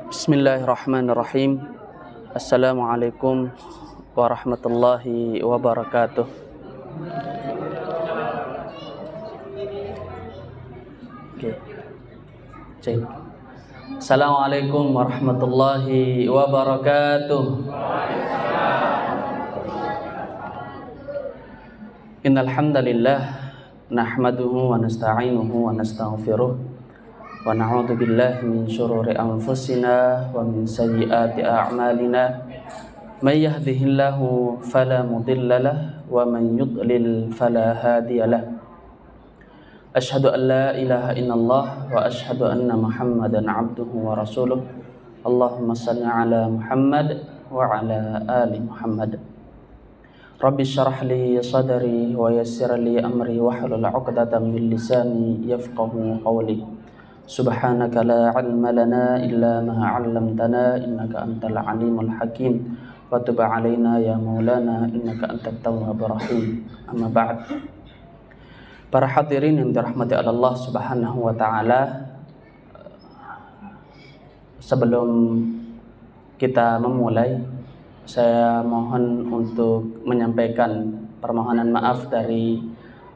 Bismillahirrahmanirrahim. Assalamualaikum warahmatullahi wabarakatuh. Oke. Cek. Assalamualaikum warahmatullahi wabarakatuh. Innal hamdalillah nahmaduhu wa nasta'inuhu wa nastaghfiruh. Wa na'udzu billahi min syururi anfusina wa min sayyiati a'malina. May yahdihillahu fala mudilla lahu wa man yudlil fala hadiyalah. Asyhadu an la ilaha illallah wa asyhadu anna Muhammadan 'abduhu wa rasuluh. Allahumma shalli 'ala Muhammad wa 'ala ali Muhammad. Rabbi syrah li sadri wa yassir li amri wahlul 'uqdatam min lisani yafqahu qawli. Subhanaka la ilma lana illa ma 'allamtana innaka antal alimul hakim wa tub 'alaina ya maulana innaka antat tawwabur rahim. Amma ba'd. Para hadirin yang dirahmati Allah Subhanahu wa taala, sebelum kita memulai, saya mohon untuk menyampaikan permohonan maaf dari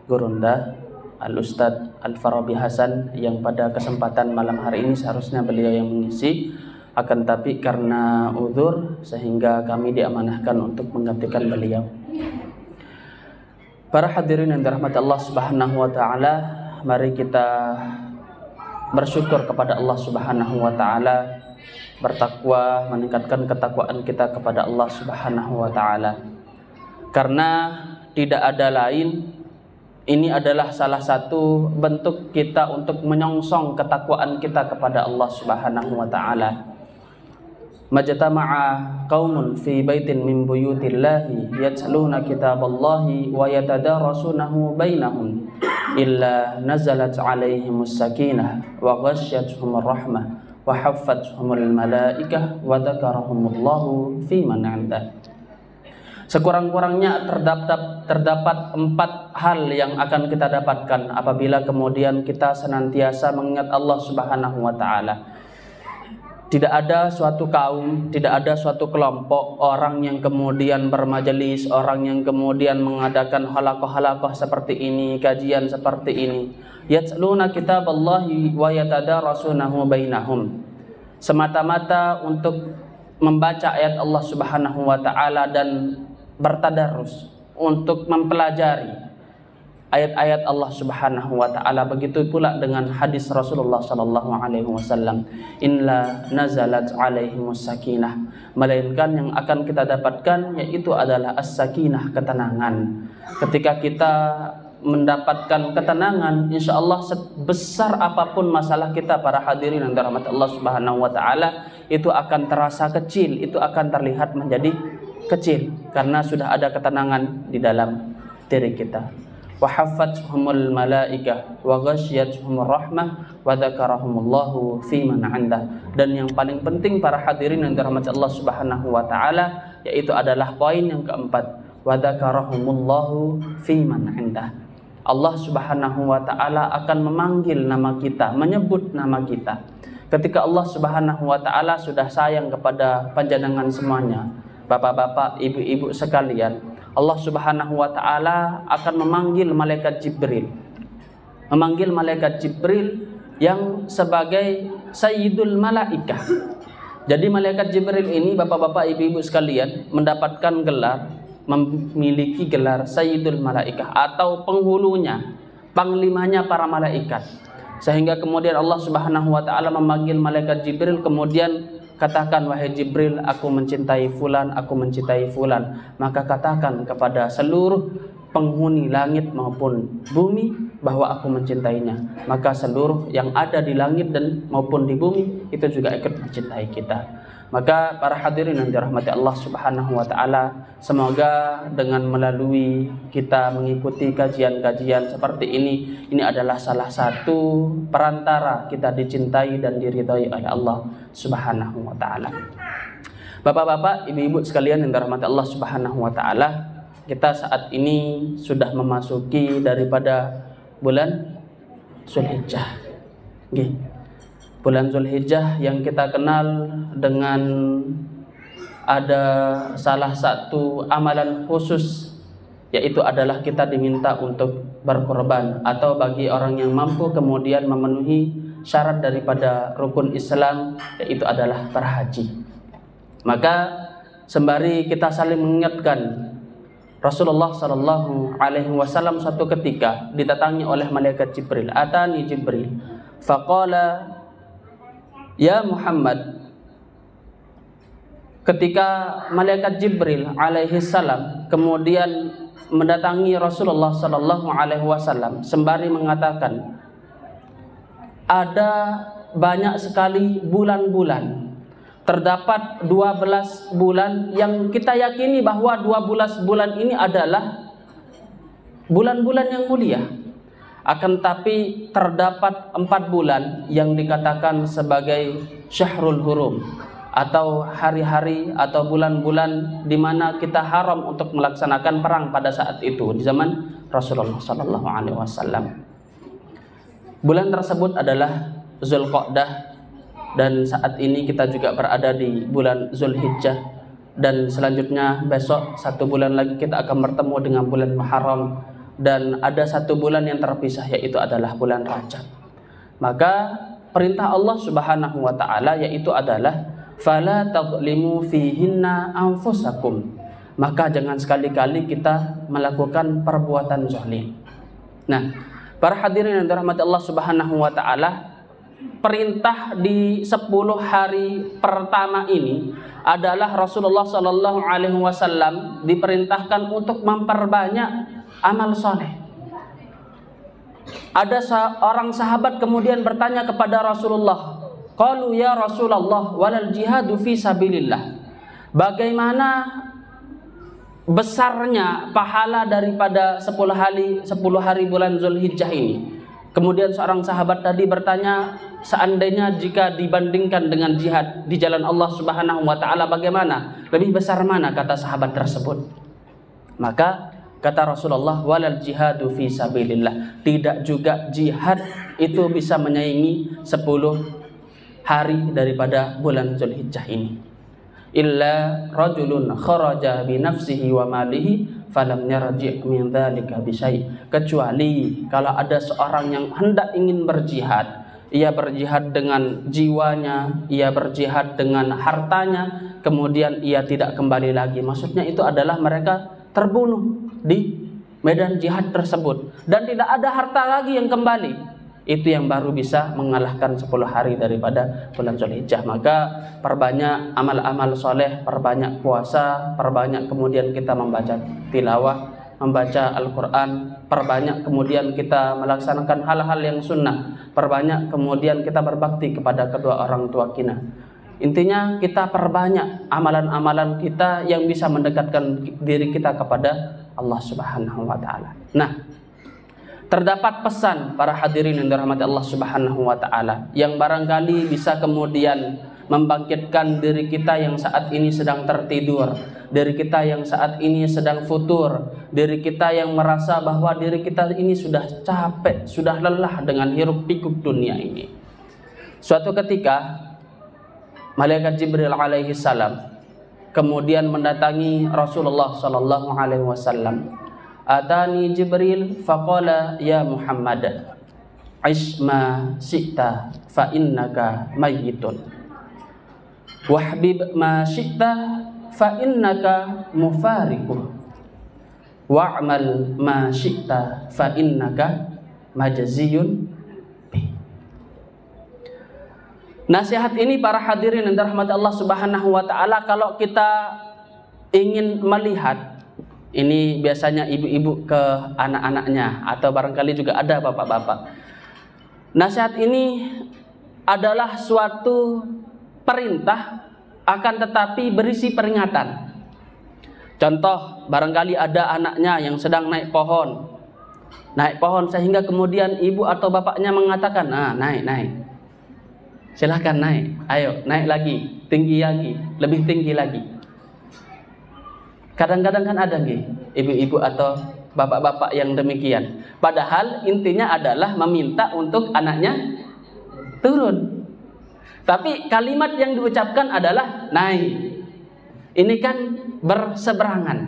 Gurunda Al-Ustadz Al-Farabi Hasan yang pada kesempatan malam hari ini seharusnya beliau yang mengisi, akan tapi karena uzur sehingga kami diamanahkan untuk menggantikan beliau. Para hadirin yang dirahmati Allah Subhanahu wa taala, mari kita bersyukur kepada Allah Subhanahu wa taala, bertakwa, meningkatkan ketakwaan kita kepada Allah Subhanahu wa taala. Karena tidak ada lain, ini adalah salah satu bentuk kita untuk menyongsong ketakwaan kita kepada Allah Subhanahu wa taala. Majtama'a qaumun fi baitin min buyutillahi yatluna kitaballahi wa yatadarasunahu bainahum illa nazalat 'alaihimus sakinah wa ghasyiyatuhumur rahmah wa haffathumul malaikah wa dzakarahumullahu fi man 'indah. Sekurang-kurangnya terdapat 4 hal yang akan kita dapatkan apabila kemudian kita senantiasa mengingat Allah Subhanahu wa taala. Tidak ada suatu kaum, tidak ada suatu kelompok orang yang kemudian bermajelis, orang yang kemudian mengadakan halaqah-halaqah seperti ini, kajian seperti ini. Yatluna kitaballahi wa yatadarasunahu bainahum. Semata-mata untuk membaca ayat Allah Subhanahu wa taala dan bertadarus, untuk mempelajari ayat-ayat Allah Subhanahu wa taala. Begitu pula dengan hadis Rasulullah sallallahu alaihi wasallam, "Inna nazalat 'alaihimus sakinah." Melainkan yang akan kita dapatkan yaitu adalah as-sakinah, ketenangan. Ketika kita mendapatkan ketenangan, insyaallah sebesar apapun masalah kita para hadirin yang dirahmati Allah Subhanahu wa taala, itu akan terasa kecil, itu akan terlihat menjadi kecil karena sudah ada ketenangan di dalam diri kita. Wa haffathumul malaikah wa ghasyiyatuhumur rahmah wa dzakarahumullahu fi man 'indah. Dan yang paling penting para hadirin yang dirahmati Allah Subhanahu wa taala yaitu adalah poin yang keempat, wa dzakarahumullahu fi man 'indah. Allah Subhanahu wa taala akan memanggil nama kita, menyebut nama kita. Ketika Allah Subhanahu wa taala sudah sayang kepada panjenengan semuanya, bapak-bapak, ibu-ibu sekalian, Allah Subhanahu wa taala akan memanggil malaikat Jibril. Memanggil malaikat Jibril yang sebagai Sayyidul Malaikah. Jadi malaikat Jibril ini bapak-bapak, ibu-ibu sekalian mendapatkan gelar, memiliki gelar Sayyidul Malaikah atau penghulunya, panglimanya para malaikat. Sehingga kemudian Allah Subhanahu wa taala memanggil malaikat Jibril, kemudian katakan, wahai Jibril, aku mencintai fulan, aku mencintai fulan. Maka katakan kepada seluruh penghuni langit maupun bumi bahwa aku mencintainya. Maka seluruh yang ada di langit dan maupun di bumi itu juga ikut mencintai kita. Maka para hadirin yang dirahmati Allah Subhanahu wa taala, semoga dengan melalui kita mengikuti kajian-kajian seperti ini adalah salah satu perantara kita dicintai dan diridhai oleh Allah Subhanahu wa taala. Bapak-bapak, ibu-ibu sekalian yang dirahmati Allah Subhanahu wa taala, kita saat ini sudah memasuki daripada bulan Zulhijjah. Bulan Zulhijjah yang kita kenal dengan ada salah satu amalan khusus, yaitu adalah kita diminta untuk berkorban, atau bagi orang yang mampu kemudian memenuhi syarat daripada rukun Islam, yaitu adalah berhaji. Maka sembari kita saling mengingatkan, Rasulullah Shallallahu Alaihi Wasallam suatu ketika didatangi oleh malaikat Jibril. Atani Jibril, faqala ya Muhammad. Ketika malaikat Jibril alaihi salam kemudian mendatangi Rasulullah Shallallahu Alaihi Wasallam sembari mengatakan, ada banyak sekali bulan-bulan. Terdapat 12 bulan yang kita yakini bahwa 12 bulan ini adalah bulan-bulan yang mulia. Akan tapi terdapat 4 bulan yang dikatakan sebagai Syahrul Hurum, atau hari-hari atau bulan-bulan di mana kita haram untuk melaksanakan perang pada saat itu di zaman Rasulullah Sallallahu Alaihi Wasallam. Bulan tersebut adalah Zulqa'dah, dan saat ini kita juga berada di bulan Zulhijjah, dan selanjutnya besok 1 bulan lagi kita akan bertemu dengan bulan Muharram, dan ada 1 bulan yang terpisah, yaitu adalah bulan Rajab. Maka perintah Allah Subhanahu wa taala yaitu adalah fala tadlimu fihinna anfusakum. Maka jangan sekali-kali kita melakukan perbuatan zalim. Nah, para hadirin yang dirahmati Allah Subhanahu wa taala, perintah di 10 hari pertama ini adalah Rasulullah Shallallahu Alaihi Wasallam diperintahkan untuk memperbanyak amal soleh. Ada seorang sahabat kemudian bertanya kepada Rasulullah, qalu ya Rasulullah walal jihadu fi sabilillah. Bagaimana besarnya pahala daripada 10 hari bulan Zulhijjah ini? Kemudian seorang sahabat tadi bertanya, seandainya jika dibandingkan dengan jihad di jalan Allah Subhanahu wa taala, bagaimana? Lebih besar mana, kata sahabat tersebut? Maka kata Rasulullah, walal jihadu fi sabilillah. Tidak juga jihad itu bisa menyaingi 10 hari daripada bulan Zulhijjah ini. Illa rajulun kharaja bi nafsihi wa malihi falam yarji' min dzalika bi syai'. Kecuali kalau ada seorang yang hendak ingin berjihad, ia berjihad dengan jiwanya, ia berjihad dengan hartanya, kemudian ia tidak kembali lagi. Maksudnya itu adalah mereka terbunuh di medan jihad tersebut dan tidak ada harta lagi yang kembali. Itu yang baru bisa mengalahkan 10 hari daripada bulan Zulhijjah. Maka perbanyak amal-amal soleh, perbanyak puasa, perbanyak kemudian kita membaca tilawah, membaca Al-Quran, perbanyak kemudian kita melaksanakan hal-hal yang sunnah, perbanyak kemudian kita berbakti kepada kedua orang tua kita. Intinya kita perbanyak amalan-amalan kita yang bisa mendekatkan diri kita kepada Allah Subhanahu wa taala. Nah, terdapat pesan para hadirin yang dirahmati Allah Subhanahu wa taala yang barangkali bisa kemudian membangkitkan diri kita yang saat ini sedang tertidur, diri kita yang saat ini sedang futur, diri kita yang merasa bahwa diri kita ini sudah capek, sudah lelah dengan hiruk pikuk dunia ini. Suatu ketika malaikat Jibril alaihi salam kemudian mendatangi Rasulullah sallallahu alaihi wasallam. Atani Jibril faqala ya Muhammad ish ma syi'ta fa innaka mayyitun wahbib ma syi'ta fa innaka mufariquh wa'mal ma syi'ta fa innaka majziyun bih. Nasihat ini para hadirin yang dirahmati Allah Subhanahu wa taala, kalau kita ingin melihat, ini biasanya ibu-ibu ke anak-anaknya atau barangkali juga ada bapak-bapak. Nasihat ini adalah suatu perintah akan tetapi berisi peringatan. Contoh, barangkali ada anaknya yang sedang naik pohon sehingga kemudian ibu atau bapaknya mengatakan, naik, silahkan naik, ayo naik lagi, tinggi lagi, lebih tinggi lagi. Kadang-kadang kan ada ibu-ibu atau bapak-bapak yang demikian. Padahal intinya adalah meminta untuk anaknya turun. Tapi kalimat yang diucapkan adalah naik. Ini kan berseberangan,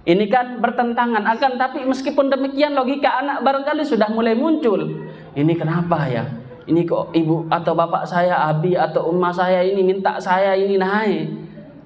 ini kan bertentangan. Akan tapi meskipun demikian, logika anak barangkali sudah mulai muncul. Ini kenapa ya? Ini kok ibu atau bapak saya, abi atau umma saya ini minta saya ini naik.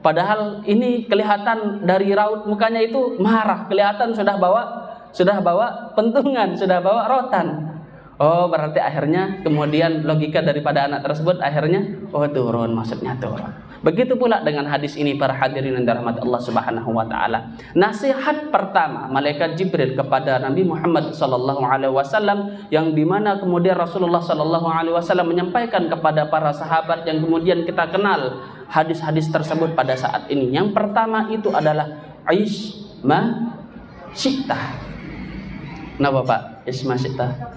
Padahal ini kelihatan dari raut mukanya itu marah, kelihatan sudah bawa pentungan, sudah bawa rotan. Oh, berarti akhirnya kemudian logika daripada anak tersebut akhirnya turun, maksudnya turun. Begitu pula dengan hadis ini para hadirin yang dirahmati Allah Subhanahu wa taala. Nasihat pertama malaikat Jibril kepada Nabi Muhammad sallallahu alaihi wasallam, yang dimana kemudian Rasulullah sallallahu alaihi wasallam menyampaikan kepada para sahabat yang kemudian kita kenal hadis-hadis tersebut pada saat ini. Yang pertama itu adalah Ish ma syi'ta. Kenapa Pak? Ish ma syi'ta.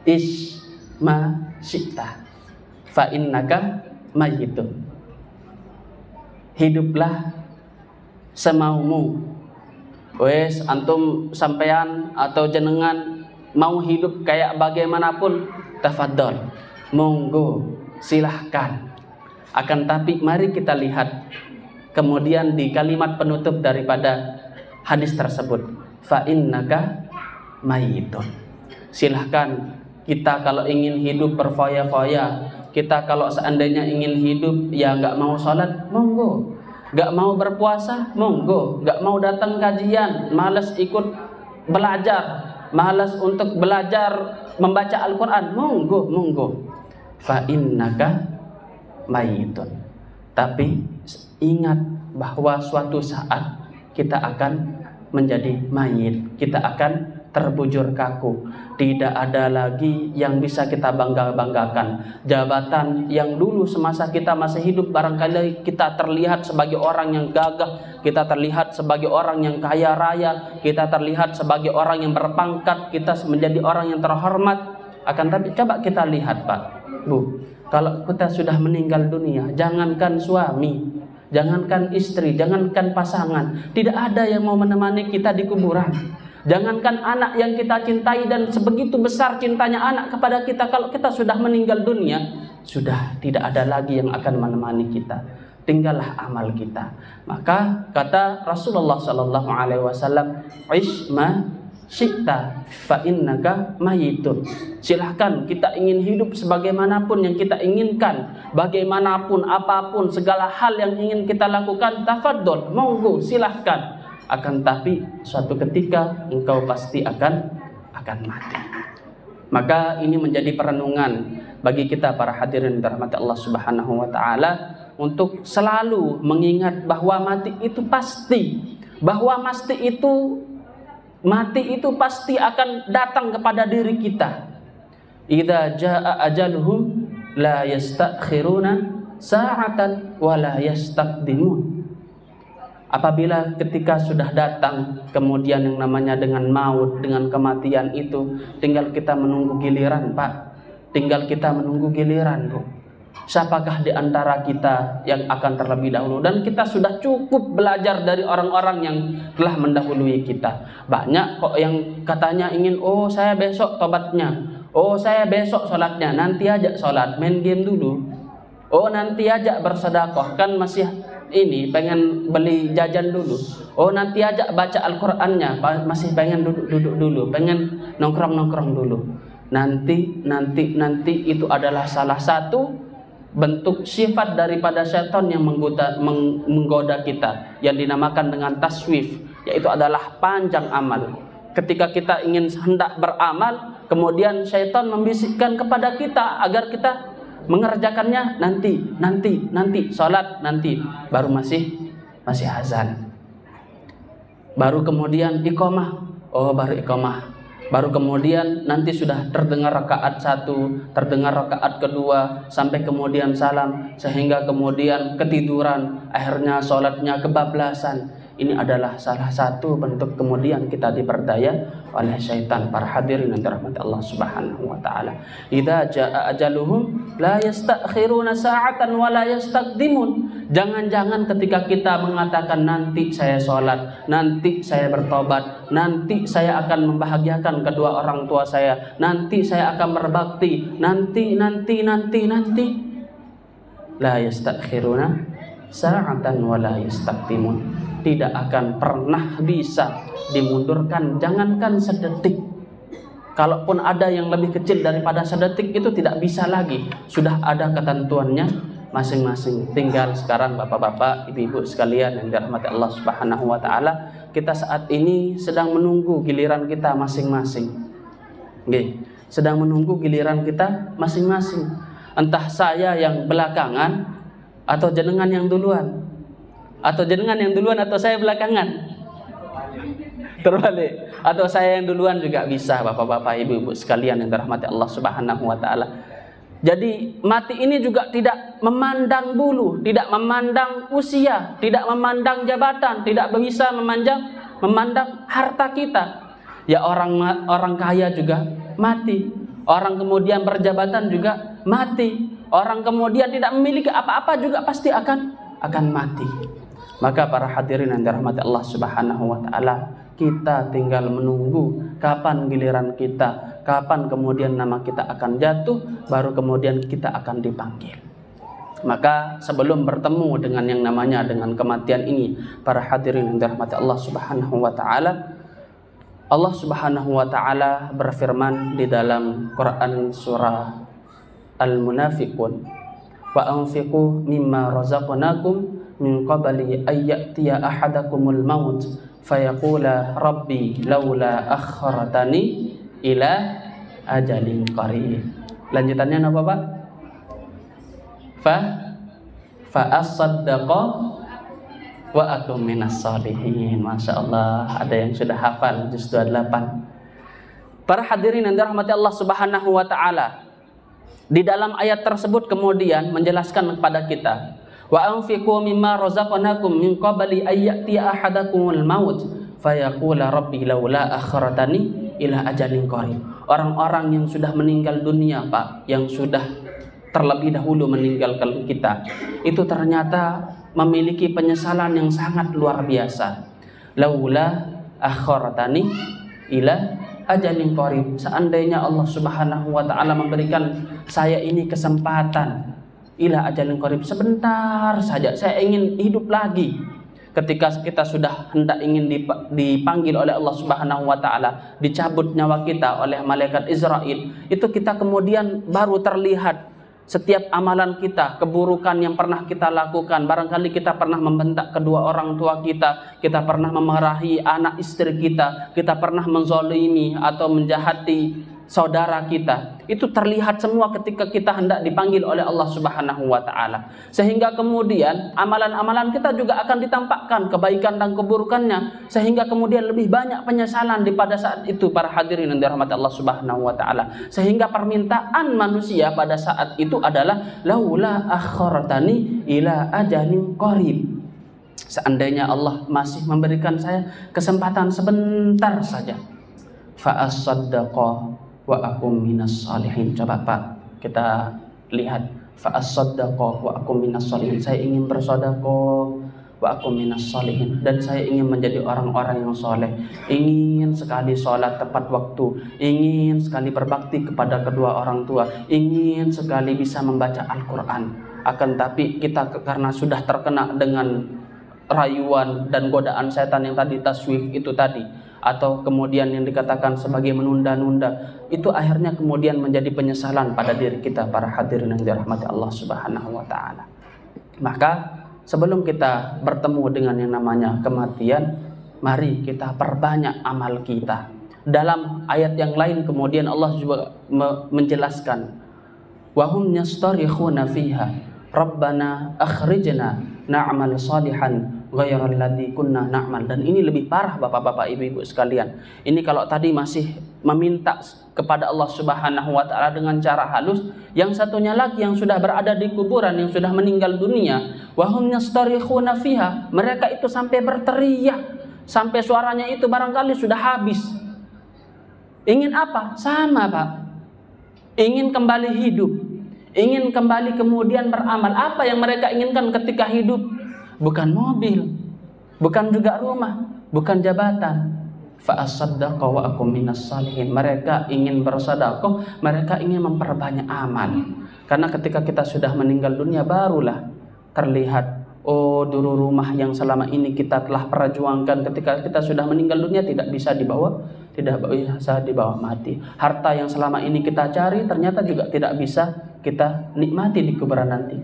Ish ma syi'ta fa innaka mayyitun. Hiduplah semaumu. Wes antum sampean atau jenengan mau hidup kayak bagaimanapun, tafadhol, monggo, silahkan. Akan tapi mari kita lihat kemudian di kalimat penutup daripada hadis tersebut, fa innaka mayyitun. Silahkan. Kita kalau ingin hidup berfoya-foya, kita kalau seandainya ingin hidup ya nggak mau sholat, monggo. Nggak mau berpuasa, monggo. Nggak mau datang kajian, malas ikut belajar, malas untuk belajar membaca Al-Quran, monggo, monggo. Fa innaka mayyitun. Tapi ingat bahwa suatu saat kita akan menjadi mayit, kita akan terbujur kaku. Tidak ada lagi yang bisa kita banggakan. Jabatan yang dulu semasa kita masih hidup barangkali kita terlihat sebagai orang yang gagah, kita terlihat sebagai orang yang kaya raya, kita terlihat sebagai orang yang berpangkat, kita menjadi orang yang terhormat. Akan tapi coba kita lihat Pak, Bu, kalau kita sudah meninggal dunia, jangankan suami, jangankan istri, jangankan pasangan, tidak ada yang mau menemani kita di kuburan. Jangankan anak yang kita cintai dan sebegitu besar cintanya anak kepada kita, kalau kita sudah meninggal dunia, sudah tidak ada lagi yang akan menemani kita. Tinggallah amal kita. Maka kata Rasulullah sallallahu alaihi wasallam, "Ish ma syi'ta fa innaka mayyitun." Silahkan, kita ingin hidup sebagaimanapun yang kita inginkan, bagaimanapun apapun segala hal yang ingin kita lakukan, tafadhol, monggo, silahkan. Akan tapi suatu ketika engkau pasti akan mati. Maka ini menjadi perenungan bagi kita para hadirin dirahmati Allah Subhanahu wa taala, untuk selalu mengingat bahwa mati itu pasti, bahwa mati itu pasti akan datang kepada diri kita. Idza jaa ajaluhum la yastakhiruna sa'atan wa la yastaqdimun. Apabila ketika sudah datang kemudian yang namanya dengan maut, dengan kematian itu, tinggal kita menunggu giliran Pak. Tinggal kita menunggu giliran Bu. Siapakah di antara kita yang akan terlebih dahulu? Dan kita sudah cukup belajar dari orang-orang yang telah mendahului kita. Banyak kok yang katanya ingin, oh saya besok tobatnya, oh saya besok sholatnya, nanti aja sholat, main game dulu. Oh nanti aja bersedekah, kan masih ini pengen beli jajan dulu. Oh nanti aja baca Al-Qur'annya, masih pengen duduk dulu, pengen nongkrong dulu. Nanti itu adalah salah satu bentuk sifat daripada syaitan yang menggoda kita, yang dinamakan dengan taswif, yaitu adalah panjang amal. Ketika kita ingin hendak beramal, kemudian syaitan membisikkan kepada kita agar kita mengerjakannya nanti, sholat nanti, baru masih azan, baru kemudian iqamah, baru iqamah, baru kemudian nanti sudah terdengar rakaat 1, terdengar rakaat kedua, sampai kemudian salam, sehingga kemudian ketiduran, akhirnya sholatnya kebablasan. Ini adalah salah satu bentuk kemudian kita diperdaya oleh syaitan. Para hadirin yang dirahmati Allah Subhanahu wa taala. Idza jaa ajaluhum la yastakhiruna sa'atan wa la yastaqdimun. Jangan-jangan ketika kita mengatakan nanti saya sholat, nanti saya bertobat, nanti saya akan membahagiakan kedua orang tua saya, nanti saya akan berbakti, nanti la yastakhiruna sa'atan wa la yastaqdimun. Tidak akan pernah bisa dimundurkan, jangankan sedetik. Kalaupun ada yang lebih kecil daripada sedetik itu tidak bisa lagi. Sudah ada ketentuannya masing-masing. Tinggal sekarang bapak-bapak, ibu-ibu sekalian yang dirahmati Allah Subhanahu wa taala, kita saat ini sedang menunggu giliran kita masing-masing. Oke, sedang menunggu giliran kita masing-masing. Entah saya yang belakangan atau jenengan yang duluan. Atau jenengan yang duluan atau saya belakangan. Terbalik. Atau saya yang duluan juga bisa, bapak-bapak, ibu-ibu sekalian yang dirahmati Allah Subhanahu wa taala. Jadi mati ini juga tidak memandang bulu, tidak memandang usia, tidak memandang jabatan, tidak bisa memandang harta kita. Ya orang kaya juga mati. Orang kemudian berjabatan juga mati. Orang kemudian tidak memiliki apa-apa juga pasti akan mati. Maka para hadirin yang dirahmati Allah Subhanahu wa taala, kita tinggal menunggu kapan giliran kita, kapan kemudian nama kita akan jatuh, baru kemudian kita akan dipanggil. Maka sebelum bertemu dengan yang namanya dengan kematian ini, para hadirin yang dirahmati Allah Subhanahu wa taala, Allah Subhanahu wa taala berfirman di dalam Quran surah Al-Munafiqun, wa anfiqu mimma razaqnakum min qabli ayyatiya ahadakumul maut fayaqula rabbi laula akhartani ila ajalin qarib. Lanjutannya apa, Pak? Fa as-saddaqa wa akum minas sholihin. Masya Allah, ada yang sudah hafal juz 28. Para hadirin yang dirahmati Allah Subhanahu wa taala, di dalam ayat tersebut kemudian menjelaskan kepada kita, wa anfiqu mimma razaqnakum min qabli ayyatiya ahadakumul maut fayaqula rabbi laula akhartani ila ajalin qarib. Orang-orang yang sudah meninggal dunia, Pak, yang sudah terlebih dahulu meninggalkan kita, itu ternyata memiliki penyesalan yang sangat luar biasa. Laula akhartani ila ajalin qarib. Seandainya Allah Subhanahu wa taala memberikan saya ini kesempatan ila ajalin qarib, sebentar saja saya ingin hidup lagi. Ketika kita sudah hendak ingin dipanggil oleh Allah Subhanahu wa taala, dicabut nyawa kita oleh malaikat Israel, itu kita kemudian baru terlihat setiap amalan kita, keburukan yang pernah kita lakukan. Barangkali kita pernah membentak kedua orang tua kita, kita pernah memarahi anak istri kita pernah menzalimi atau menjahati saudara kita. Itu terlihat semua ketika kita hendak dipanggil oleh Allah Subhanahu wa taala. Sehingga kemudian amalan-amalan kita juga akan ditampakkan kebaikan dan keburukannya, sehingga kemudian lebih banyak penyesalan di pada saat itu, para hadirin yang dirahmati Allah Subhanahu wa taala. Sehingga permintaan manusia pada saat itu adalah laula akhartani ila ajalin qarib. Seandainya Allah masih memberikan saya kesempatan sebentar saja, fa as-saddaqa wa akum minas sholihin. Coba Pak, kita lihat, fa as-saddaqa wa akum minas sholihin. Saya ingin bersedekah, wa akum minas sholihin, dan saya ingin menjadi orang-orang yang soleh, ingin sekali sholat tepat waktu, ingin sekali berbakti kepada kedua orang tua, ingin sekali bisa membaca Al-Quran. Akan tapi kita karena sudah terkena dengan rayuan dan godaan setan yang tadi taswif itu tadi, atau kemudian yang dikatakan sebagai menunda-nunda, itu akhirnya kemudian menjadi penyesalan pada diri kita, para hadirin yang dirahmati Allah Subhanahu wa taala. Maka sebelum kita bertemu dengan yang namanya kematian, mari kita perbanyak amal kita. Dalam ayat yang lain kemudian Allah juga menjelaskan, wa hum yastarikhuna fiha rabbana akhrijna na'mal salihan ghairal ladzi kunna na'mal. Dan ini lebih parah Bapak-bapak, Ibu-ibu sekalian. Ini kalau tadi masih meminta kepada Allah Subhanahu wa taala dengan cara halus, yang satunya lagi yang sudah berada di kuburan, yang sudah meninggal dunia, wa hum yastarikhuna fiha, mereka itu sampai berteriak, sampai suaranya itu barangkali sudah habis. Ingin apa? Sama, Pak. Ingin kembali hidup, ingin kembali kemudian beramal. Apa yang mereka inginkan ketika hidup? Bukan mobil, bukan juga rumah, bukan jabatan. Fa asaddaqa wa akum minas salihin. Mereka ingin bersedekah, mereka ingin memperbanyak amal. Karena ketika kita sudah meninggal dunia barulah terlihat, oh dulu rumah yang selama ini kita telah perjuangkan ketika kita sudah meninggal dunia tidak bisa dibawa, tidak bisa dibawa mati. Harta yang selama ini kita cari ternyata juga tidak bisa kita nikmati di kuburan nanti,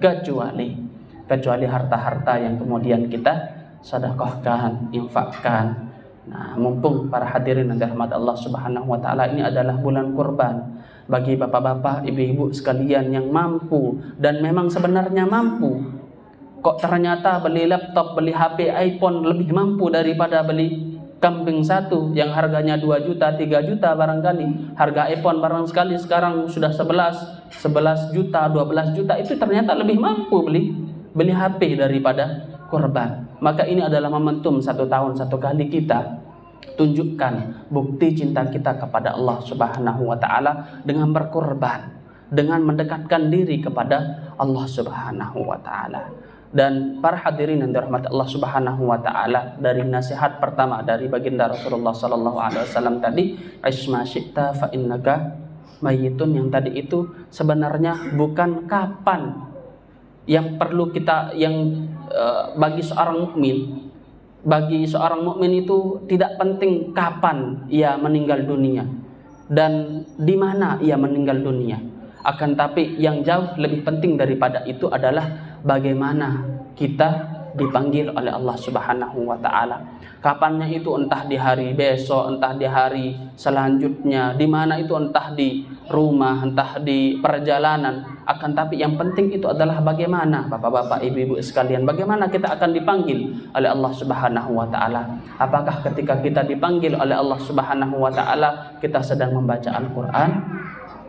kecuali harta-harta yang kemudian kita sedekahkan, infakkan. Nah, mumpung para hadirin yang dirahmati Allah Subhanahu wa taala, ini adalah bulan kurban bagi bapak-bapak, ibu-ibu sekalian yang mampu dan memang sebenarnya mampu. Kok ternyata beli laptop, beli HP, iPhone lebih mampu daripada beli kambing satu yang harganya 2 juta, 3 juta barangkali. Harga iPhone barangkali sekarang sudah 11 juta, 12 juta. Itu ternyata lebih mampu beli HP daripada kurban. Maka ini adalah momentum 1 tahun 1 kali kita tunjukkan bukti cinta kita kepada Allah Subhanahu wa taala dengan berkurban, dengan mendekatkan diri kepada Allah Subhanahu wa taala. Dan para hadirin yang dirahmati Allah Subhanahu wa taala, dari nasihat pertama dari baginda Rasulullah sallallahu alaihi wasallam tadi, "Aisma syi'ta fa innaka mayyitun," yang tadi itu sebenarnya bukan kapan yang perlu kita, bagi seorang mukmin itu tidak penting kapan ia meninggal dunia dan di mana ia meninggal dunia. Akan tapi yang jauh lebih penting daripada itu adalah bagaimana kita dipanggil oleh Allah Subhanahu wa taala. Kapannya itu, entah di hari besok, entah di hari selanjutnya, di mana itu, entah di rumah, entah di perjalanan. Akan tapi yang penting itu adalah bagaimana Bapak-bapak, Ibu-ibu sekalian, bagaimana kita akan dipanggil oleh Allah Subhanahu wa taala. Apakah ketika kita dipanggil oleh Allah Subhanahu wa taala kita sedang membaca Al-Qur'an,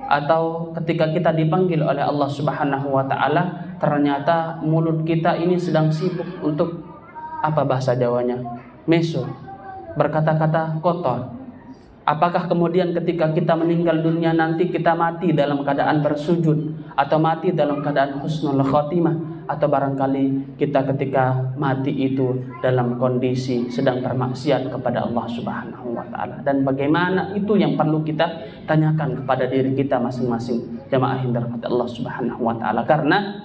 atau ketika kita dipanggil oleh Allah Subhanahu wa taala ternyata mulut kita ini sedang sibuk untuk apa bahasa Jawanya? Meso, berkata-kata kotor. Apakah kemudian ketika kita meninggal dunia nanti kita mati dalam keadaan bersujud, atau mati dalam keadaan husnul khotimah, atau barangkali kita ketika mati itu dalam kondisi sedang bermaksiat kepada Allah Subhanahu wa taala? Dan bagaimana itu yang perlu kita tanyakan kepada diri kita masing-masing, jamaah yang dirahmati Allah Subhanahu wa taala. Karena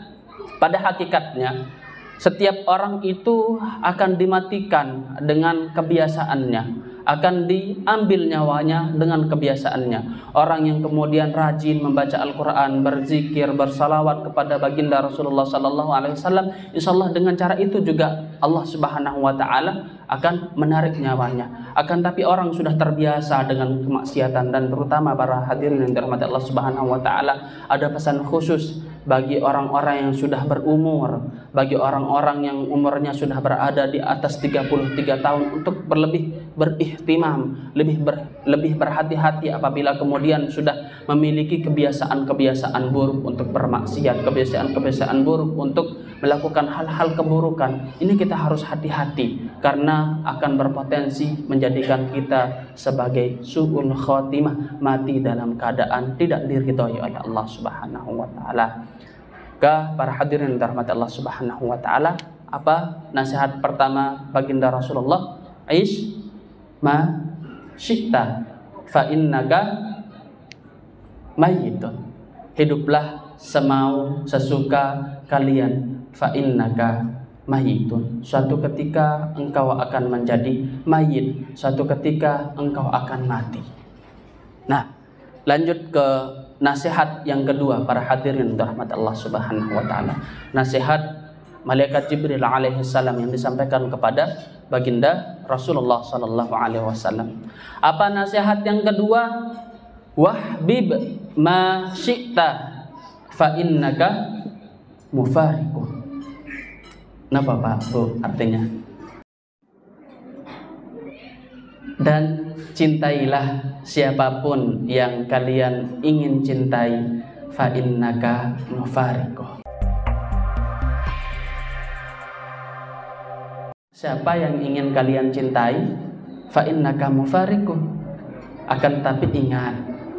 pada hakikatnya setiap orang itu akan dimatikan dengan kebiasaannya, akan diambil nyawanya dengan kebiasaannya. Orang yang kemudian rajin membaca Al-Quran, berzikir, bersalawat kepada baginda Rasulullah sallallahu alaihi wasallam, insyaallah dengan cara itu juga Allah Subhanahu wa taala akan menarik nyawanya. Akan tapi orang sudah terbiasa dengan kemaksiatan, dan terutama para hadirin yang dirahmati Allah Subhanahu wa taala, ada pesan khusus bagi orang-orang yang sudah berumur, bagi orang-orang yang umurnya sudah berada di atas 33 tahun untuk berihtimam, lebih berhati-hati apabila kemudian sudah memiliki kebiasaan-kebiasaan buruk untuk bermaksiat, kebiasaan-kebiasaan buruk untuk melakukan hal-hal keburukan. Ini kita harus hati-hati karena akan berpotensi menjadikan kita sebagai su'ul khotimah, mati dalam keadaan tidak diridhoi oleh Allah Subhanahu wa taala. Para hadirin dirahmati Allah Subhanahu wa taala, apa nasihat pertama baginda Rasulullah? Aish ma syi'ta fa innaka mayyitun. Hiduplah semau sesuka kalian, fa innaka mayyitun. Suatu ketika engkau akan menjadi mayit, suatu ketika engkau akan mati. Nah, lanjut ke nasihat yang kedua para hadirin rahmat Allah Subhanahu wa taala. Nasihat malaikat Jibril alaihi salam yang disampaikan kepada baginda Rasulullah sallallahu alaihi wasallam. Apa nasihat yang kedua? Wahbib ma syi'ta fa innaka mufariqun. Napa Pak Bu artinya? dan cintailah siapapun yang kalian ingin cintai, fa innaka mufariquh. Siapa yang ingin kalian cintai, fa innaka mufariquh. Akan tapi ingat,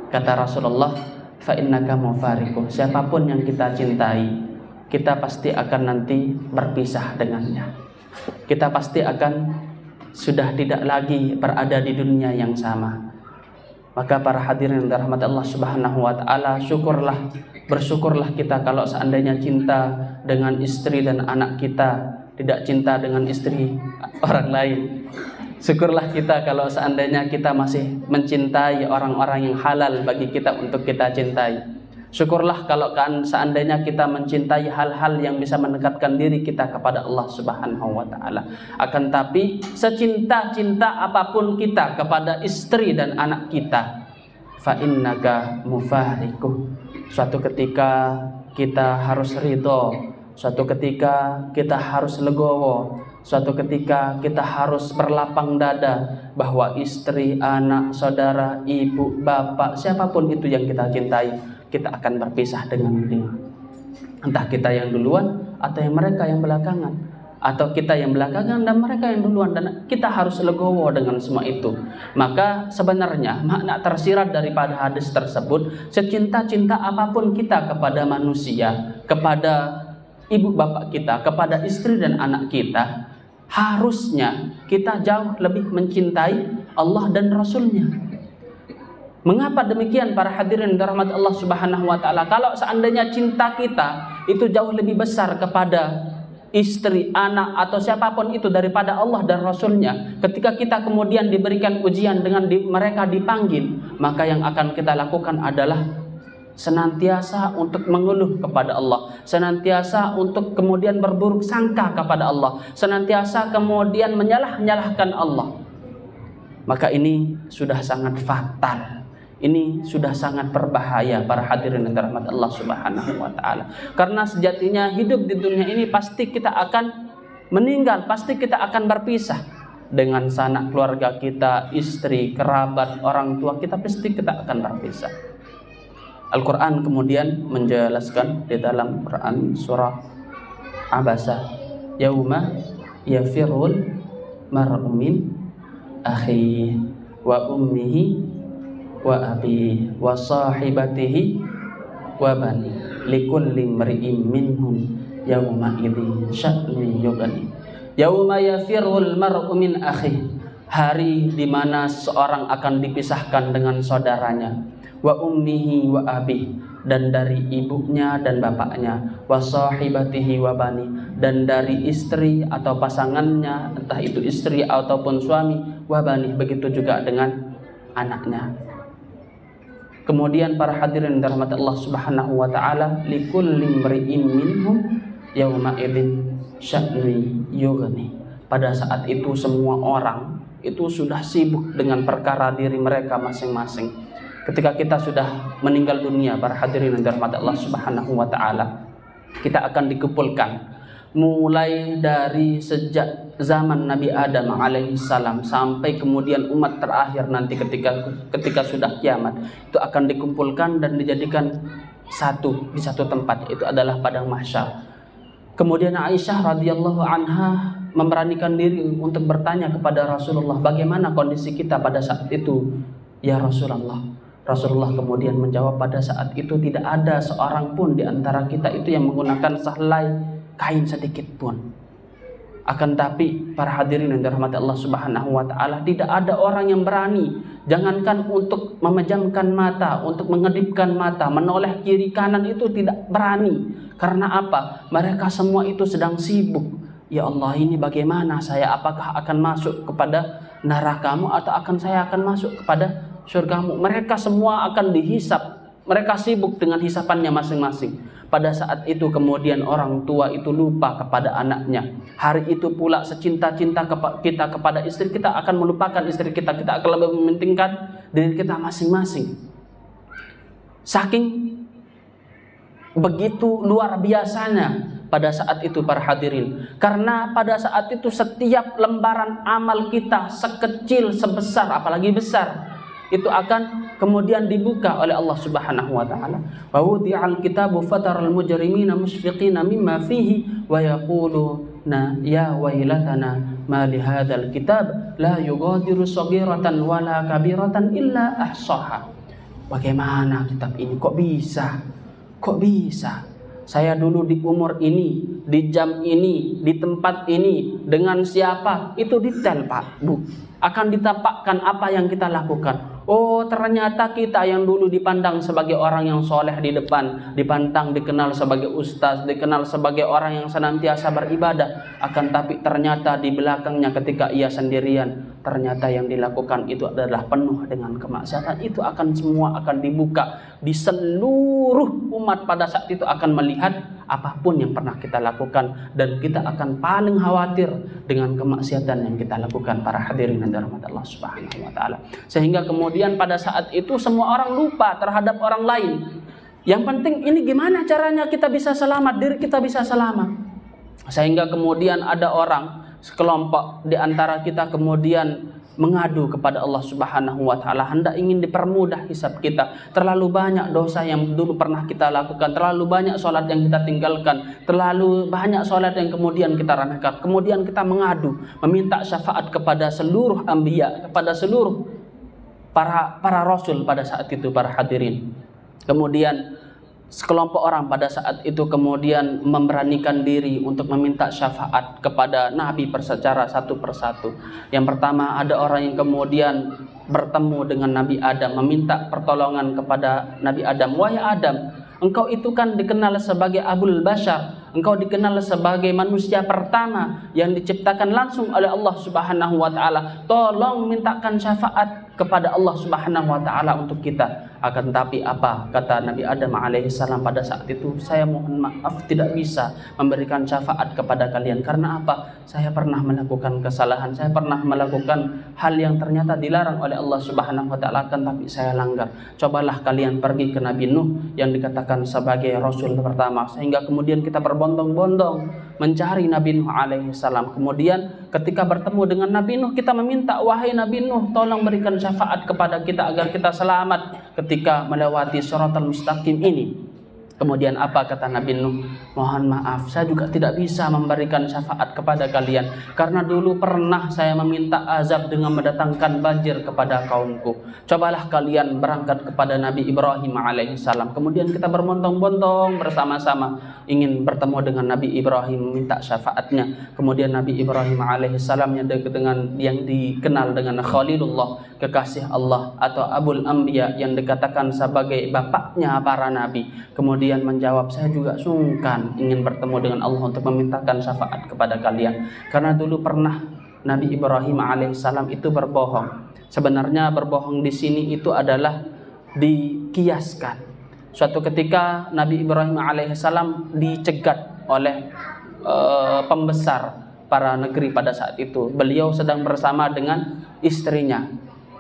kata Rasulullah, fa innaka mufariquh. Siapapun yang kita cintai, kita pasti akan nanti berpisah dengannya. Kita pasti akan sudah tidak lagi berada di dunia yang sama. Maka para hadirin dirahmati Allah Subhanahu wa taala, bersyukurlah kita kalau seandainya cinta dengan istri dan anak kita, tidak cinta dengan istri orang lain. Syukurlah kita kalau seandainya kita masih mencintai orang-orang yang halal bagi kita untuk kita cintai. Syukurlah kalau seandainya kita mencintai hal-hal yang bisa mendekatkan diri kita kepada Allah Subhanahu wa taala. Akan tapi secinta-cinta apapun kita kepada istri dan anak kita, fa innaka mufariquh. Suatu ketika kita harus ridho, suatu ketika kita harus legowo, suatu ketika kita harus berlapang dada bahwa istri, anak, saudara, ibu, bapak, siapapun itu yang kita cintai, kita akan berpisah dengan dia. Entah kita yang duluan atau yang mereka yang belakangan, atau kita yang belakangan dan mereka yang duluan, dan kita harus legowo dengan semua itu. Maka sebenarnya makna tersirat daripada hadis tersebut, secinta-cinta apapun kita kepada manusia, kepada ibu bapak kita, kepada istri dan anak kita, harusnya kita jauh lebih mencintai Allah dan Rasulnya. Mengapa demikian para hadirin dirahmati Allah Subhanahu wa taala? Kalau seandainya cinta kita itu jauh lebih besar kepada istri, anak atau siapapun itu daripada Allah dan Rasulnya, ketika kita kemudian diberikan ujian dengan mereka dipanggil, maka yang akan kita lakukan adalah senantiasa untuk mengeluh kepada Allah, senantiasa untuk kemudian berburuk sangka kepada Allah, senantiasa kemudian menyalah-nyalahkan Allah. Maka ini sudah sangat fatal. Ini sudah sangat berbahaya para hadirin yang dirahmati Allah Subhanahu wa taala. Karena sejatinya hidup di dunia ini pasti kita akan meninggal, pasti kita akan berpisah dengan sanak keluarga kita, istri, kerabat, orang tua kita, pasti kita akan berpisah. Al-Quran kemudian menjelaskan di dalam Quran surah Abasa, yauma yafirul mar'u min akhihi wa ummihi wa abi wa sahibatihi wa bani likulli imri'in minhum yawma idzin sya'nun yughni. Yauma yafirul mar'u min akhihi, hari di mana seorang akan dipisahkan dengan saudaranya, wa ummihi wa abi, dan dari ibunya dan bapaknya, wa sahibatihi wa bani, dan dari istri atau pasangannya, entah itu istri ataupun suami, wa bani, begitu juga dengan anaknya. Kemudian para hadirin dirahmati Allah Subhanahu wa taala, likulli imri'in minhum yauma idzin sya'nun yughni. Pada saat itu semua orang itu sudah sibuk dengan perkara diri mereka masing-masing. Ketika kita sudah meninggal dunia, para hadirin yang dirahmati Allah Subhanahu wa taala, kita akan dikumpulkan mulai dari sejak zaman Nabi Adam alaihissalam sampai kemudian umat terakhir nanti ketika sudah kiamat, itu akan dikumpulkan dan dijadikan di satu tempat, itu adalah padang mahsyar. Kemudian Aisyah radhiyallahu anha memberanikan diri untuk bertanya kepada Rasulullah, bagaimana kondisi kita pada saat itu ya Rasulullah? Rasulullah kemudian menjawab, pada saat itu tidak ada seorang pun di antara kita itu yang menggunakan sehelai kain sedikit pun. Akan tapi para hadirin yang dirahmati Allah Subhanahu wa taala, tidak ada orang yang berani, jangankan untuk memejamkan mata, untuk mengedipkan mata, menoleh kiri kanan, itu tidak berani. Karena apa? Mereka semua itu sedang sibuk. Ya Allah, ini bagaimana saya? Apakah akan masuk kepada nerakamu atau saya akan masuk kepada surgamu? Mereka semua akan dihisap. Mereka sibuk dengan hisapannya masing-masing. Pada saat itu kemudian orang tua itu lupa kepada anaknya. Hari itu pula secinta-cinta kita kepada istri kita akan melupakan istri kita. Kita akan lebih mementingkan diri kita masing-masing. Saking begitu luar biasanya pada saat itu para hadirin. Karena pada saat itu setiap lembaran amal kita sekecil sebesar apalagi besar itu akan kemudian dibuka oleh Allah Subhanahu wa taala. Wa wudi'al kitabu fataral mujrimina mushfiqina mimma fihi wa yaquluna ya wailatana ma li hadzal kitab la yughadiru shaghiratan wala kabiratan illa ahsaha. Bagaimana kitab ini kok bisa? Kok bisa? Saya dulu di umur ini, di jam ini, di tempat ini, dengan siapa? Itu detail Pak, Bu. Akan ditampakkan apa yang kita lakukan. Oh, ternyata kita yang dulu dipandang sebagai orang yang soleh di depan, dipandang dikenal sebagai ustaz, dikenal sebagai orang yang senantiasa beribadah. Akan tapi ternyata di belakangnya ketika ia sendirian, ternyata yang dilakukan itu adalah penuh dengan kemaksiatan. Itu akan semua akan dibuka di seluruh umat pada saat itu akan melihat apapun yang pernah kita lakukan, dan kita akan paling khawatir dengan kemaksiatan yang kita lakukan para hadirin dan rahmat Allah Subhanahu wa taala. Sehingga kemudian pada saat itu semua orang lupa terhadap orang lain. Yang penting ini gimana caranya kita bisa selamat, diri kita bisa selamat. Sehingga kemudian ada orang sekelompok di antara kita kemudian mengadu kepada Allah Subhanahu wa taala, hendak ingin dipermudah hisab kita. Terlalu banyak dosa yang dulu pernah kita lakukan, terlalu banyak sholat yang kita tinggalkan, terlalu banyak sholat yang kemudian kita remehkan. Kemudian kita mengadu, meminta syafaat kepada seluruh anbiya, kepada seluruh para rasul pada saat itu para hadirin. Kemudian sekelompok orang pada saat itu kemudian memberanikan diri untuk meminta syafaat kepada Nabi secara satu persatu. Yang pertama, ada orang yang kemudian bertemu dengan Nabi Adam, meminta pertolongan kepada Nabi Adam. Wahai Adam, engkau itu kan dikenal sebagai Abul Bashar, engkau dikenal sebagai manusia pertama yang diciptakan langsung oleh Allah Subhanahu wa taala. Tolong mintakan syafaat kepada Allah Subhanahu wa taala untuk kita. Akan tapi apa kata Nabi Adam alaihissalam pada saat itu? Saya mohon maaf tidak bisa memberikan syafaat kepada kalian. Karena apa? Saya pernah melakukan kesalahan, saya pernah melakukan hal yang ternyata dilarang oleh Allah Subhanahu wa taala, akan tapi saya langgar. Cobalah kalian pergi ke Nabi Nuh yang dikatakan sebagai rasul pertama. Sehingga kemudian kita berbondong-bondong mencari Nabi Nuh alaihissalam. Kemudian ketika bertemu dengan Nabi Nuh, kita meminta, wahai Nabi Nuh, tolong berikan syafaat kepada kita agar kita selamat ketika melewati shiratal mustaqim ini. Kemudian apa kata Nabi Nuh? Mohon maaf, saya juga tidak bisa memberikan syafaat kepada kalian, karena dulu pernah saya meminta azab dengan mendatangkan banjir kepada kaumku. Cobalah kalian berangkat kepada Nabi Ibrahim alaihissalam. Kemudian kita berbondong-bondong bersama-sama ingin bertemu dengan Nabi Ibrahim, minta syafaatnya. Kemudian Nabi Ibrahim alaihissalam yang dikenal dengan Khalilullah, kekasih Allah atau Abul Anbiya, yang dikatakan sebagai bapaknya para nabi, kemudian menjawab, saya juga sungkan ingin bertemu dengan Allah untuk memintakan syafaat kepada kalian, karena dulu pernah Nabi Ibrahim alaihissalam itu berbohong. Sebenarnya berbohong di sini itu adalah dikiaskan. Suatu ketika Nabi Ibrahim alaihissalam dicegat oleh pembesar para negeri pada saat itu. Beliau sedang bersama dengan istrinya.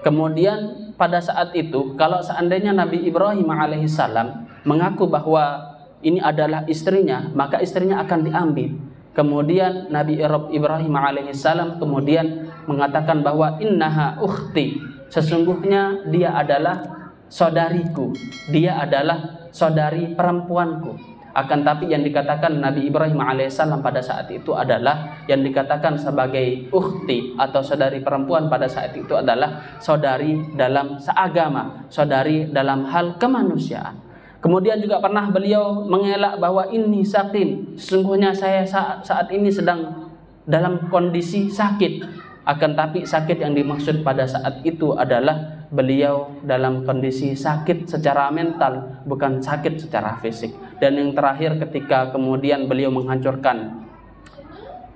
Kemudian pada saat itu, kalau seandainya Nabi Ibrahim alaihissalam mengaku bahwa ini adalah istrinya, maka istrinya akan diambil. Kemudian Nabi Ibrahim alaihissalam kemudian mengatakan bahwa innaha ukhti, sesungguhnya dia adalah saudariku, dia adalah saudari perempuanku. Akan tapi yang dikatakan Nabi Ibrahim alaihissalam pada saat itu adalah yang dikatakan sebagai ukhti atau saudari perempuan pada saat itu adalah saudari dalam seagama, saudari dalam hal kemanusiaan. Kemudian juga pernah beliau mengelak bahwa ini sakin, sesungguhnya saya saat ini sedang dalam kondisi sakit. Akan tapi sakit yang dimaksud pada saat itu adalah beliau dalam kondisi sakit secara mental, bukan sakit secara fisik. Dan yang terakhir ketika kemudian beliau menghancurkan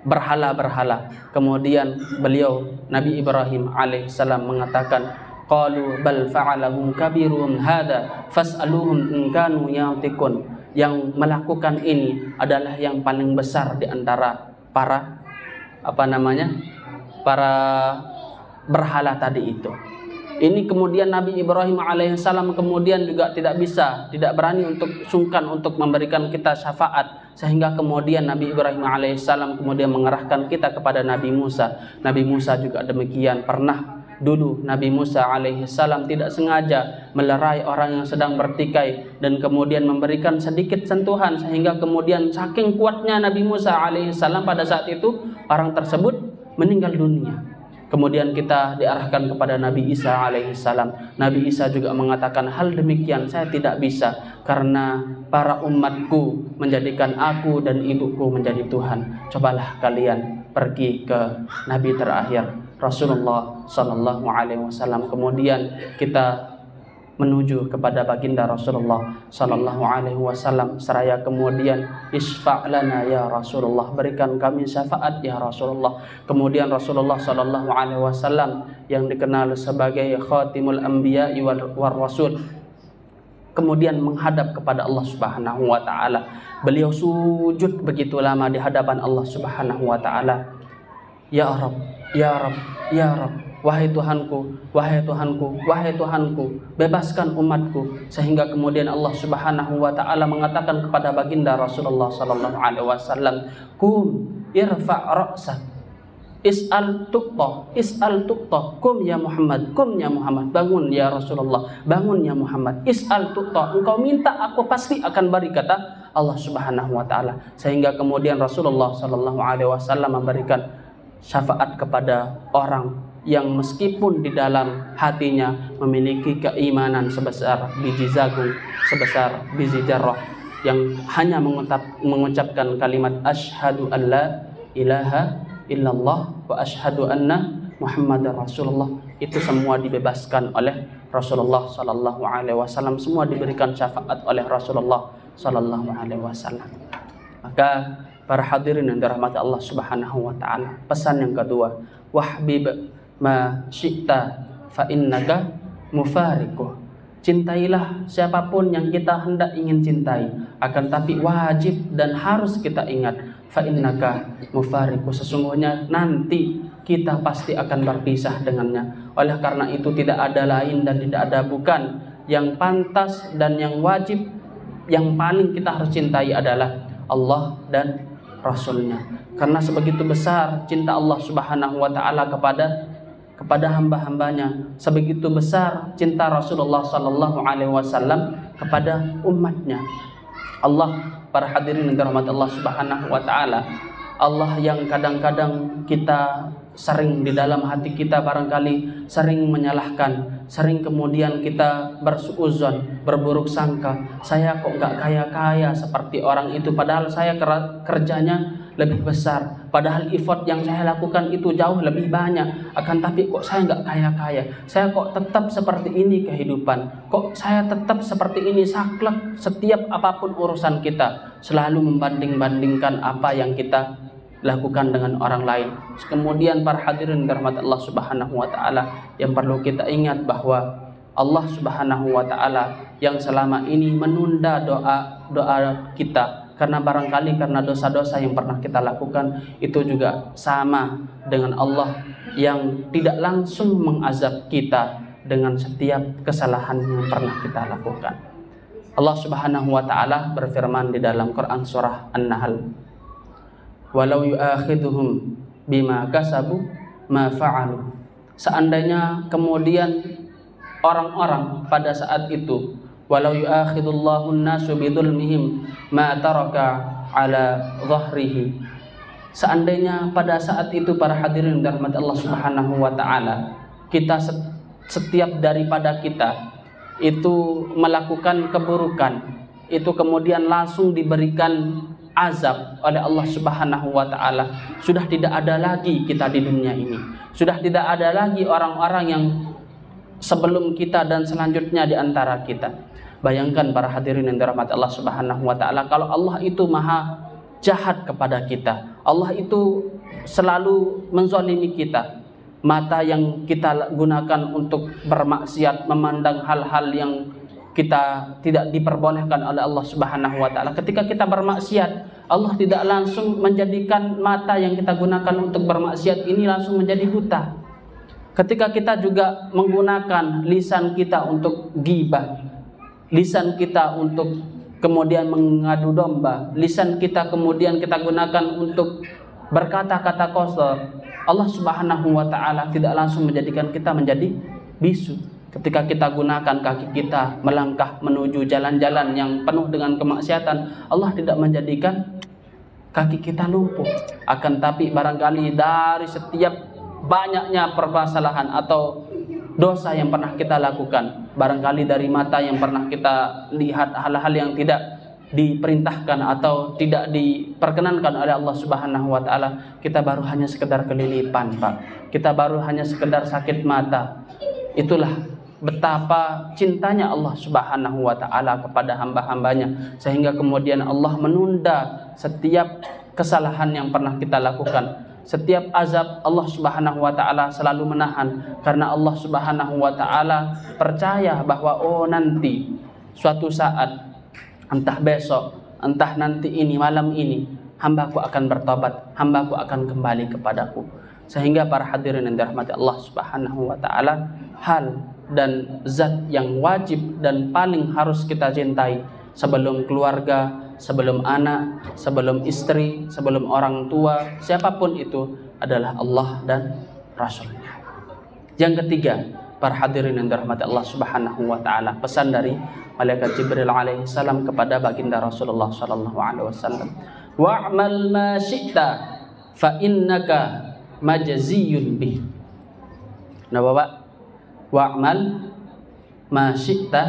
berhala-berhala, kemudian beliau Nabi Ibrahim alaihissalam mengatakan, qalu bal fa'alahu kabiruhum hadza fas'aluhum in kanu yantiqun. Yang melakukan ini adalah yang paling besar di antara para berhala tadi itu. Ini kemudian Nabi Ibrahim alaihissalam kemudian juga tidak berani untuk sungkan untuk memberikan kita syafaat, sehingga kemudian Nabi Ibrahim alaihissalam kemudian mengerahkan kita kepada Nabi Musa. Nabi Musa juga demikian. Pernah dulu Nabi Musa alaihissalam tidak sengaja melerai orang yang sedang bertikai dan kemudian memberikan sedikit sentuhan, sehingga kemudian saking kuatnya Nabi Musa alaihissalam pada saat itu orang tersebut meninggal dunia. Kemudian kita diarahkan kepada Nabi Isa alaihissalam. Nabi Isa juga mengatakan hal demikian, saya tidak bisa karena para umatku menjadikan aku dan ibuku menjadi Tuhan. Cobalah kalian pergi ke Nabi terakhir Rasulullah Sallallahu Alaihi Wasallam. Kemudian kita menuju kepada baginda Rasulullah Sallallahu Alaihi Wasallam seraya kemudian isfa' lana ya Rasulullah, berikan kami syafaat ya Rasulullah. Kemudian Rasulullah Sallallahu Alaihi Wasallam yang dikenal sebagai khatimul anbiya war rasul kemudian menghadap kepada Allah Subhanahu wa taala. Beliau sujud begitu lama di hadapan Allah Subhanahu wa taala. Ya Rabb, ya Rabb, ya Rabb, wahai Tuhanku, wahai Tuhanku, wahai Tuhanku, bebaskan umatku. Sehingga kemudian Allah Subhanahu wa taala mengatakan kepada baginda Rasulullah sallallahu alaihi wasallam, "Qum irfa' ra'sak, is'al tuqta, kum ya Muhammad, kum ya Muhammad, bangun ya Rasulullah, bangun ya Muhammad, is'al tuqta, engkau minta aku pasti akan beri," kata Allah Subhanahu wa taala. Sehingga kemudian Rasulullah sallallahu alaihi wasallam memberikan syafaat kepada orang yang meskipun di dalam hatinya memiliki keimanan sebesar biji jagung, sebesar biji jarrah, yang hanya mengucapkan kalimat asyhadu an la ilaha illallah wa asyhadu anna Muhammadar Rasulullah, itu semua dibebaskan oleh Rasulullah sallallahu alaihi wasallam, semua diberikan syafaat oleh Rasulullah sallallahu alaihi wasallam. Maka para hadirin yang dirahmati Allah Subhanahu wa taala, pesan yang kedua, wahbib ma syi'ta fa innaka mufariquh. Cintailah siapapun yang kita hendak ingin cintai, akan tapi wajib dan harus kita ingat, fa innaka mufariquh, sesungguhnya nanti kita pasti akan berpisah dengannya. Oleh karena itu tidak ada lain dan tidak ada bukan yang pantas dan yang wajib, yang paling kita harus cintai adalah Allah dan Rasulnya. Karena sebegitu besar cinta Allah Subhanahu wa taala kepada hamba-hambanya, sebegitu besar cinta Rasulullah sallallahu alaihi wasallam kepada umatnya. Allah, para hadirin yang dirahmati Allah Subhanahu wa taala, Allah yang kadang-kadang kita sering di dalam hati kita barangkali sering menyalahkan, sering kemudian kita bersuuzon, berburuk sangka, saya kok nggak kaya-kaya seperti orang itu, padahal saya kerjanya lebih besar, padahal effort yang saya lakukan itu jauh lebih banyak, akan tapi kok saya nggak kaya-kaya, saya kok tetap seperti ini kehidupan, kok saya tetap seperti ini saklek. Setiap apapun urusan kita selalu membanding-bandingkan apa yang kita lakukan dengan orang lain. Kemudian para hadirin dirahmati Allah Subhanahu wa taala, yang perlu kita ingat bahwa Allah Subhanahu wa taala yang selama ini menunda doa kita karena barangkali karena dosa-dosa yang pernah kita lakukan, itu juga sama dengan Allah yang tidak langsung mengazab kita dengan setiap kesalahan yang pernah kita lakukan. Allah Subhanahu wa taala berfirman di dalam Quran surah An-Nahl, walau yu'akhidhuhum bima kasabu ma fa'alu. Seandainya kemudian orang-orang pada saat itu, walau yu'akhidullahu an-nasu bidzulmihim ma taraka ala dhahrihi, seandainya pada saat itu para hadirin dirahmati Allah Subhanahu wa taala, kita setiap daripada kita itu melakukan keburukan, itu kemudian langsung diberikan azab oleh Allah Subhanahu wa taala, sudah tidak ada lagi kita di dunia ini, sudah tidak ada lagi orang-orang yang sebelum kita dan selanjutnya di antara kita. Bayangkan para hadirin yang dirahmati Allah Subhanahu wa taala, kalau Allah itu maha jahat kepada kita, Allah itu selalu menzalimi kita, mata yang kita gunakan untuk bermaksiat, memandang hal-hal yang kita tidak diperbolehkan oleh Allah Subhanahu wa taala. Ketika kita bermaksiat, Allah tidak langsung menjadikan mata yang kita gunakan untuk bermaksiat ini langsung menjadi buta. Ketika kita juga menggunakan lisan kita untuk ghibah, lisan kita untuk kemudian mengadu domba, lisan kita kemudian kita gunakan untuk berkata-kata kotor, Allah Subhanahu wa ta'ala tidak langsung menjadikan kita menjadi bisu. Ketika kita gunakan kaki kita melangkah menuju jalan-jalan yang penuh dengan kemaksiatan, Allah tidak menjadikan kaki kita lumpuh. Akan tapi barangkali dari setiap banyaknya permasalahan atau dosa yang pernah kita lakukan, barangkali dari mata yang pernah kita lihat hal-hal yang tidak diperintahkan atau tidak diperkenankan oleh Allah Subhanahu wa ta'ala, kita baru hanya sekedar kelilipan, Pak. Kita baru hanya sekedar sakit mata. Itulah betapa cintanya Allah Subhanahu wa ta'ala kepada hamba-hambanya, sehingga kemudian Allah menunda setiap kesalahan yang pernah kita lakukan. Setiap azab Allah Subhanahu wa ta'ala selalu menahan, karena Allah Subhanahu wa ta'ala percaya bahwa nanti suatu saat, entah besok, entah nanti ini malam ini, hambaku akan bertobat, hambaku akan kembali kepadaku. Sehingga para hadirin yang dirahmati Allah Subhanahu wa ta'ala, hal dan zat yang wajib dan paling harus kita cintai sebelum keluarga, sebelum anak, sebelum istri, sebelum orang tua, siapapun itu adalah Allah dan Rasulnya. Yang ketiga, para hadirin yang dirahmati Allah Subhanahu wa ta'ala, pesan dari malaikat Jibril alaihi salam kepada baginda Rasulullah sallallahu alaihi wasallam, wa'mal ma syi'ta fa innaka majziyun bih. Nah, Bapak, wa'mal ma syi'ta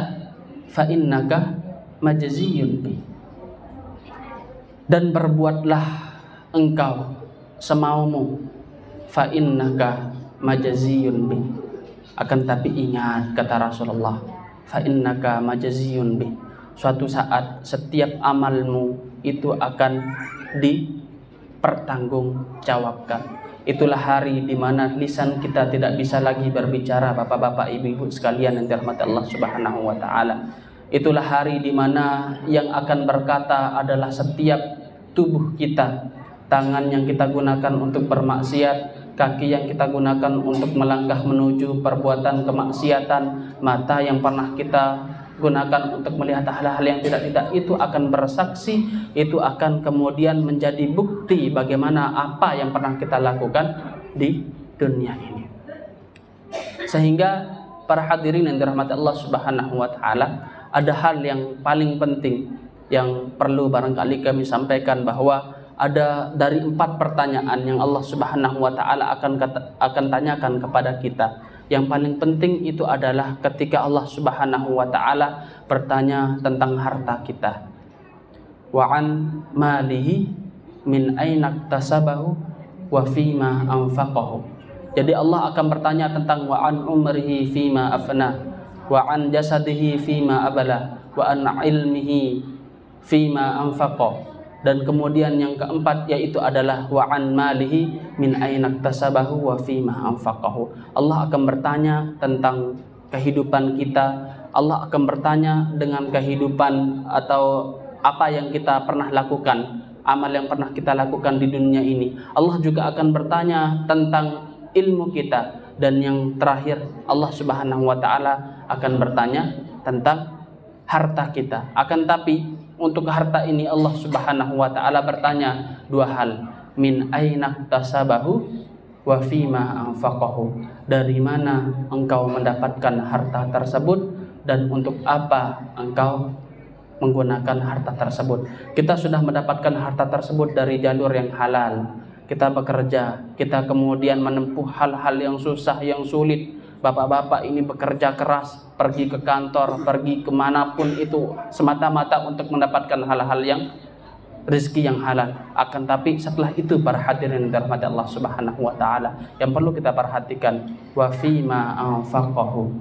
fa innaka majziyun bih. Dan berbuatlah engkau semaumu, fa innaka majziyun bih. Akan tapi ingat, kata Rasulullah, fa innaka majziyun bih. Suatu saat setiap amalmu itu akan dipertanggungjawabkan. Itulah hari di mana lisan kita tidak bisa lagi berbicara, bapak-bapak, ibu-ibu sekalian yang dirahmati Allah Subhanahu wa ta'ala. Itulah hari di mana yang akan berkata adalah setiap tubuh kita. Tangan yang kita gunakan untuk bermaksiat, kaki yang kita gunakan untuk melangkah menuju perbuatan kemaksiatan, mata yang pernah kita gunakan untuk melihat hal-hal yang tidak-tidak, itu akan bersaksi, itu akan kemudian menjadi bukti bagaimana apa yang pernah kita lakukan di dunia ini. Sehingga para hadirin yang dirahmati Allah Subhanahu wa ta'ala, ada hal yang paling penting yang perlu barangkali kami sampaikan, bahwa ada dari 4 pertanyaan yang Allah Subhanahu wa ta'ala akan tanyakan kepada kita. Yang paling penting itu adalah ketika Allah Subhanahu wa ta'ala bertanya tentang harta kita. Wa an malihi min aina iktasabahu wa fima anfaqahu. Jadi Allah akan bertanya tentang wa an umrihi fima afna, wa an jasadihi fima abala, wa an ilmihi fima anfaqa. Dan kemudian yang keempat yaitu adalah wa an malihi min aina iktasabahu wa fima anfaqahu. Allah akan bertanya tentang kehidupan kita. Allah akan bertanya dengan kehidupan atau apa yang kita pernah lakukan, amal yang pernah kita lakukan di dunia ini. Allah juga akan bertanya tentang ilmu kita. Dan yang terakhir, Allah Subhanahu wa ta'ala akan bertanya tentang harta kita. Akan tapi untuk harta ini Allah Subhanahu wa ta'ala bertanya 2 hal. Min aina iktasabahu wa fima anfaqahu. Dari mana engkau mendapatkan harta tersebut dan untuk apa engkau menggunakan harta tersebut. Kita sudah mendapatkan harta tersebut dari jalur yang halal. Kita bekerja, kita kemudian menempuh hal-hal yang susah, yang sulit. Bapak-bapak ini bekerja keras, pergi ke kantor, pergi kemanapun itu semata-mata untuk mendapatkan hal-hal yang rezeki yang halal. Akan tapi setelah itu para hadirin dirahmati Allah Subhanahu wa ta'ala, yang perlu kita perhatikan, wa fima anfaqahu.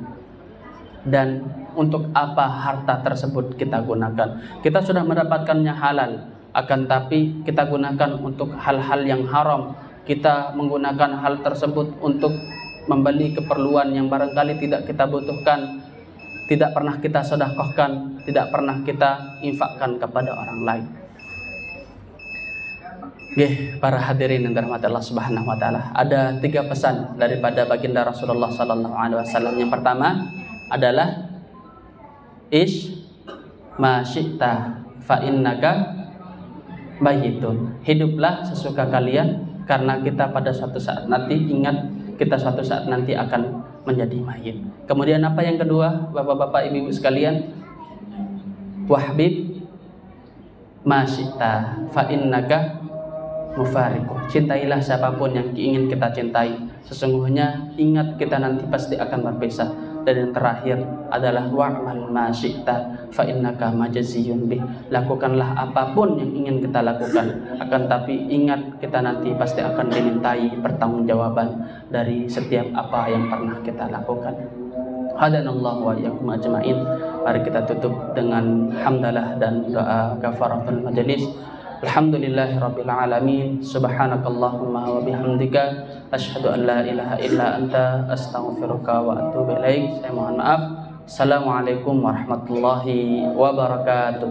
Dan untuk apa harta tersebut kita gunakan. Kita sudah mendapatkannya halal, akan tapi kita gunakan untuk hal-hal yang haram. Kita menggunakan hal tersebut untuk membeli keperluan yang barangkali tidak kita butuhkan, tidak pernah kita sedekahkan, tidak pernah kita infakkan kepada orang lain. Para hadirin yang dirahmati Allah Subhanahu wa taala, ada 3 pesan daripada baginda Rasulullah sallallahu alaihi wasallam. Yang pertama adalah ish ma syi'ta fa innaka mayitun. Hiduplah sesuka kalian karena kita pada suatu saat nanti, ingat, kita suatu saat nanti akan menjadi mayit. Kemudian apa yang kedua, Bapak-bapak, Ibu-ibu sekalian? Wahbib ma syi'ta fa innaka mufariqu. Cintailah siapapun yang ingin kita cintai. Sesungguhnya ingat, kita nanti pasti akan berpisah. Dan yang terakhir adalah wa'mal ma syi'ta fa innaka majziyun bih. Lakukanlah apapun yang ingin kita lakukan, akan tapi ingat, kita nanti pasti akan dimintai pertanggungjawaban dari setiap apa yang pernah kita lakukan. Hadanallahu wa iyyakum ajmain. Mari kita tutup dengan hamdalah dan doa kafaratul majelis. Alhamdulillahirabbil alamin. Subhanakallahumma wa bihamdika asyhadu an la ilaha illa anta astaghfiruka wa atubu ilaik. Saya mohon maaf. Assalamualaikum warahmatullahi wabarakatuh.